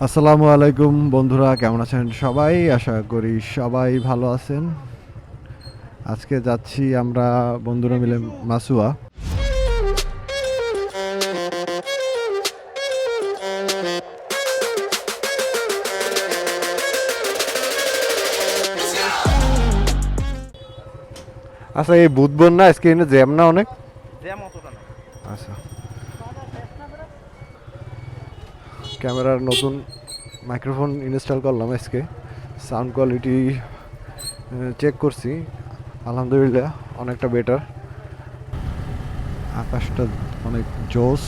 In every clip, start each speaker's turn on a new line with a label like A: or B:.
A: আসসালামু আলাইকুম বন্ধুরা, কেমন আছেন সবাই? আশা করি সবাই ভালো আছেন। আজকে যাচ্ছি আমরা বন্ধুরা মিলে মাসুয়া। আচ্ছা, এই বুধবার না স্ক্রিনে জ্যাম না অনেক?
B: জ্যাম অতটা না।
A: আচ্ছা, ক্যামেরার নতুন মাইক্রোফোন ইনস্টল করলাম আজকে। সাউন্ড কোয়ালিটি চেক করছি, আলহামদুলিল্লাহ অনেকটা বেটার। আকাশটা অনেক জোস,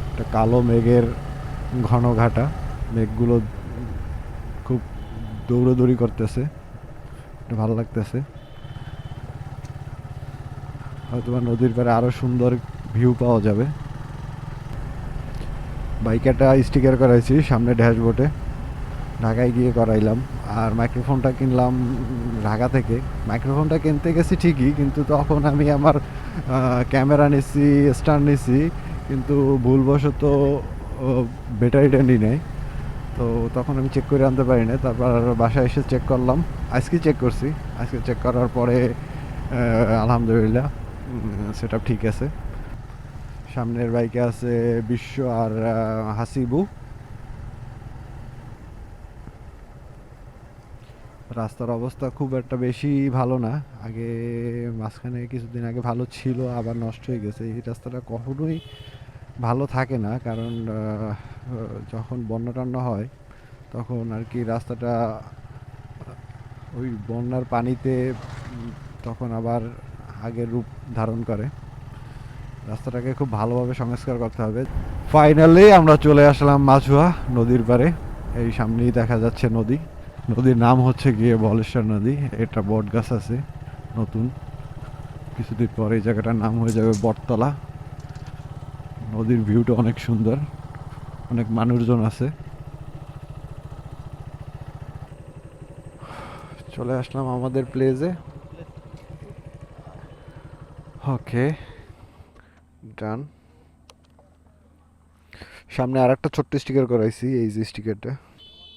A: একটা কালো মেঘের ঘন ঘাটা, মেঘগুলো খুব দৌড়াদৌড়ি করতেছে, ভালো লাগতেছে। হয়তো বা নদীর পাড়ে আরও সুন্দর ভিউ পাওয়া যাবে। বাইকে একটা স্টিকার করাইছি সামনে ড্যাশবোর্ডে, ঢাকায় গিয়ে করাইলাম। আর মাইক্রোফোনটা কিনলাম ঢাকা থেকে। মাইক্রোফোনটা কিনতে গেছি ঠিকই, কিন্তু তখন আমি আমার ক্যামেরা নিছি, স্ট্যান্ড নিছি, কিন্তু ভুলবশত ব্যাটারিটা নিই নাই। তো তখন আমি চেক করে আনতে পারি না। তারপর বাসায় এসে চেক করলাম, আজকে চেক করছি। আজকে চেক করার পরে আলহামদুলিল্লাহ সেটআপ ঠিক আছে। সামনের বাইকে আছে বিশ্ব আর হাসিবু। রাস্তার অবস্থা খুব একটা বেশি ভালো না। আগে মাঝখানে কিছুদিন আগে ভালো ছিল, আবার নষ্ট হয়ে গেছে। এই রাস্তাটা কখনোই ভালো থাকে না, কারণ যখন বন্যা টন্যা হয় তখন আর কি রাস্তাটা ওই বন্যার পানিতে তখন আবার আগের রূপ ধারণ করে। রাস্তাটাকে খুব ভালোভাবে সংস্কার করতে হবে। ফাইনালি আমরা চলে আসলাম মাছুয়া নদীর পাড়ে। এই সামনেই দেখা যাচ্ছে নদী। নদীর নাম হচ্ছে গিয়ে বলেশ্বর নদী। এটা বট গাছ আছে নতুন, কিছুদিন পরে এই জায়গাটার নাম হয়ে যাবে বটতলা। নদীর ভিউটা অনেক সুন্দর, অনেক মানুষজন আছে। চলে আসলাম আমাদের প্লেসে। ওকে, ডান। সামনে আর একটা ছোট্ট স্টিকার করাইছি, এই যে স্টিকারটা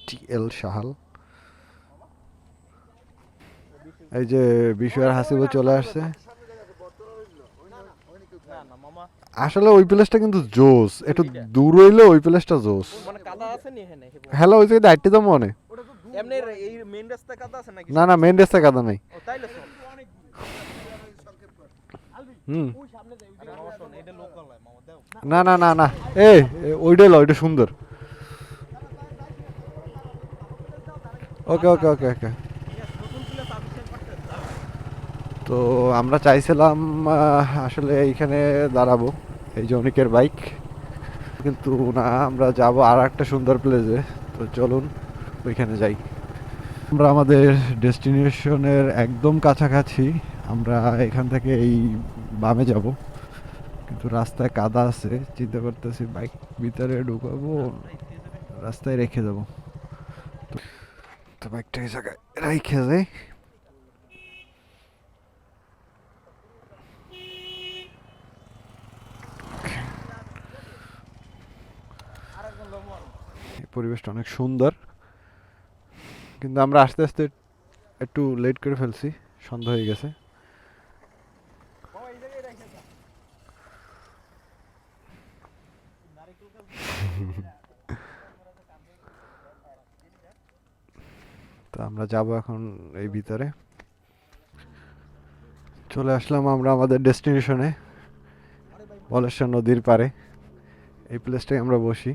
A: টিএল সাহাল। এই যে বিষয়ের হাসিবও চলে আসছে। আসলে ওই প্লেসটা কিন্তু জোস, একটু দূর হইলে ওই প্লেসটা জোস।
B: মানে কাদা আছে নি এখানে?
A: হ্যালো, ওই জায়গায় দাঁড়িয়ে তো মনে।
B: এমনি এই মেইন রাস্তায় কাদা আছে নাকি?
A: না না, মেন রাস্তায় কাদা নাই।
B: ও তাইলে চল।
A: হুম,
B: ওই সামনে যাই, ওই মামা শোন, এটা লোকাল হয় মামা, দাও।
A: না না না না, এই ওইটাই লো, ওইটা সুন্দর। ওকে ওকে ওকে ওকে।
B: নতুন প্লেস আবিষ্কার করতে দাও।
A: তো আমরা চাইছিলাম আসলে এইখানে দাঁড়াবো, এই যে অনিকের বাইক, কিন্তু না, আমরা যাব আর একটা সুন্দর প্লেসে। তো চলুন ওইখানে যাই। আমরা আমাদের ডেস্টিনেশনের একদম কাছাকাছি। আমরা এখান থেকে এই বামে যাব, কিন্তু রাস্তায় কাদা আছে। চিন্তা করতেছি বাইক ভিতরে ঢুকাবো, রাস্তায় রেখে দেবো। তো বাইকটা এই জায়গায় রেখে যাই। পরিবেশটা অনেক সুন্দর, কিন্তু আমরা আস্তে আস্তে একটু লেট করে ফেলছি, সন্ধ্যা হয়ে গেছে। তো আমরা যাব এখন এই ভিতরে। চলে আসলাম আমরা আমাদের ডেস্টিনেশনে, বলেশ্বর নদীর পাড়ে। এই প্লেসটাই আমরা বসি,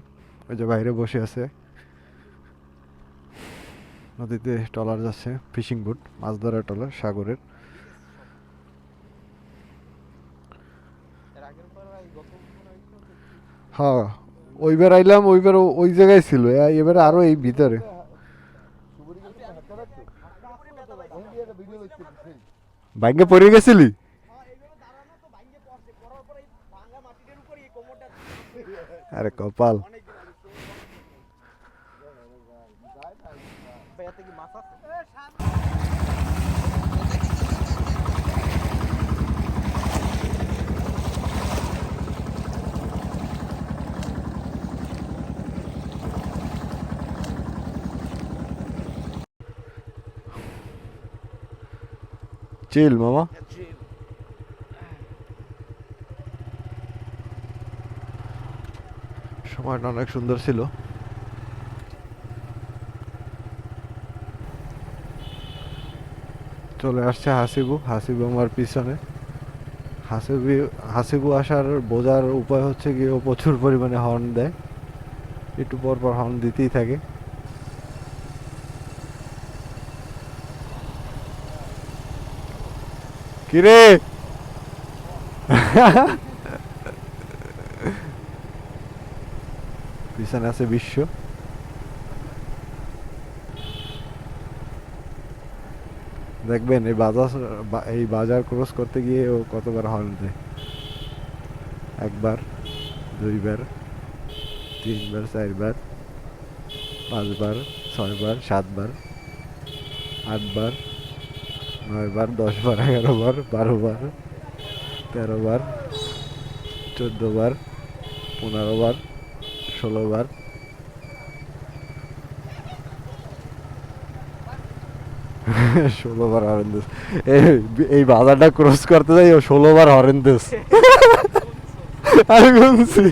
A: ওই যে বাইরে বসে আছে। নদীতে ট্রলার যাচ্ছে, ফিশিং বোট, মাছ ধরার ট্রলার সাগরের। হ্যাঁ, ওইবার আইলাম, ওইবার ওই জায়গায় ছিল, এবার আরো এই ভিতরে। ভাগ্যে পড়ে গেছিলি? আরে কপাল।
B: এতে কি মাছ আছে?
A: চিল মামা। সময়টা অনেক সুন্দর ছিল। চলে আসছে হাসিবু, হাসিবু আমার পিছনে। হাসিবু আসার বোঝার উপায় হচ্ছে কি, ও প্রচুর পরিমাণে হর্ন দেয়, একটু পর পর হর্ন দিতেই থাকে। কিরে পিছনে আছে বিশ্ব। দেখবেন এই বাজার ক্রস করতে গিয়ে ও কতবার হর্ন দেয়। একবার, দুইবার, তিনবার, চারবার, পাঁচবার, ছয়বার, সাতবার, আটবার, 9বার, 10বার, 11বার, 12বার, 13বার, 14বার, 15বার, 16বার। ষোলোবার হরেন্দেস। এই বাজারটা ক্রস করতে যাই ও 16বার হরেন্দেস। আমি বলছি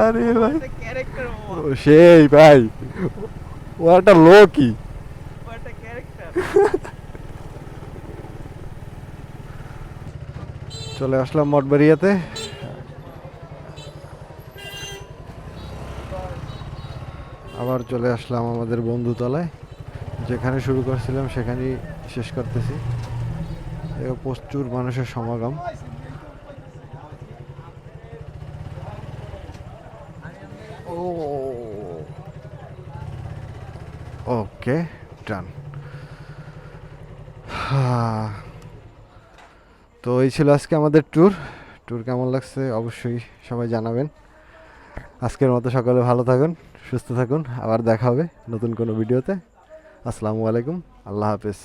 A: আরে ভাই,
B: একটা ক্যারেক্টার মামা,
A: ও সেই ভাই, ও একটা লোকই।
B: ও একটা ক্যারেক্টার।
A: চলে আসলাম মঠবাড়িয়াতে। আবার চলে আসলাম আমাদের বন্ধুতলায়, যেখানে শুরু করছিলাম সেখানেই শেষ করতেছি। প্রচুর মানুষের সমাগম। ও ওকে, ডান। তো এই ছিল আজকে আমাদের ট্যুর কেমন লাগছে অবশ্যই সবাই জানাবেন। আজকের মতো সকালে ভালো থাকুন, সুস্থ থাকুন, আবার দেখা হবে নতুন কোনো ভিডিওতে। আসসালামু আলাইকুম, আল্লাহ হাফেজ।